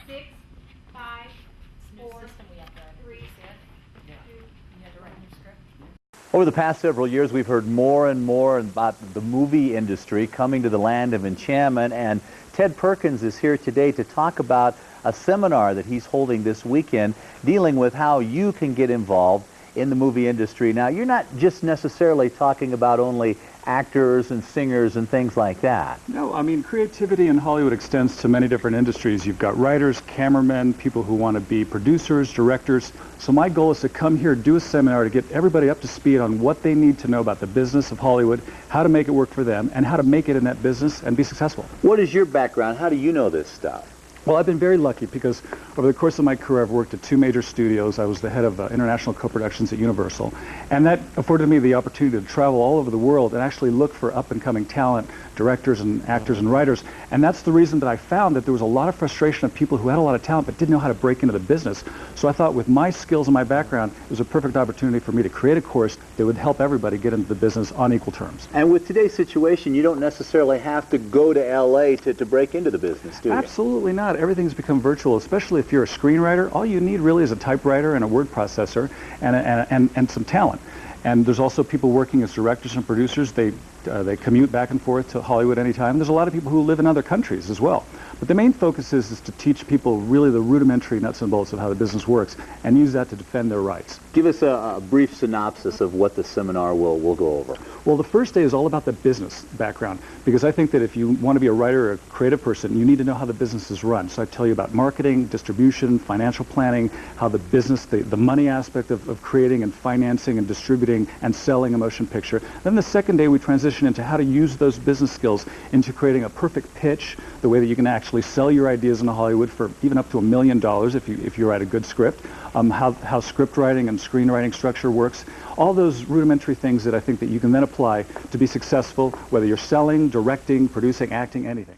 6, 5, New 4, system we have to 3, 2. You have to write a new script. Over the past several years, we've heard more and more about the movie industry coming to the land of enchantment, and Ted Perkins is here today to talk about a seminar that he's holding this weekend dealing with how you can get involved in the movie industry. Now, you're not just necessarily talking about only actors and singers and things like that. No, I mean, creativity in Hollywood extends to many different industries. You've got writers, cameramen, people who want to be producers, directors. So my goal is to come here, do a seminar to get everybody up to speed on what they need to know about the business of Hollywood, how to make it work for them, and how to make it in that business and be successful. What is your background? How do you know this stuff? Well, I've been very lucky because over the course of my career, I've worked at 2 major studios. I was the head of international co-productions at Universal, and that afforded me the opportunity to travel all over the world and actually look for up-and-coming talent, directors and actors and writers. And that's the reason that I found that there was a lot of frustration of people who had a lot of talent but didn't know how to break into the business. So I thought with my skills and my background, it was a perfect opportunity for me to create a course that would help everybody get into the business on equal terms. And with today's situation, you don't necessarily have to go to L.A. to break into the business, do you? Absolutely not. Everything's become virtual, especially if you're a screenwriter. All you need really is a typewriter and a word processor and some talent. And there's also people working as directors and producers. They commute back and forth to Hollywood anytime. There's a lot of people who live in other countries as well. But the main focus is to teach people really the rudimentary nuts and bolts of how the business works and use that to defend their rights. Give us a brief synopsis of what the seminar will go over. Well, the first day is all about the business background, because I think that if you want to be a writer or a creative person, you need to know how the business is run. So I tell you about marketing, distribution, financial planning, how the business, the money aspect of creating and financing and distributing and selling a motion picture. Then the second day we transition into how to use those business skills into creating a perfect pitch, the way that you can actually sell your ideas in Hollywood for even up to $1 million if you write a good script, how script writing and screenwriting structure works, all those rudimentary things that I think that you can then apply to be successful, whether you're selling, directing, producing, acting, anything.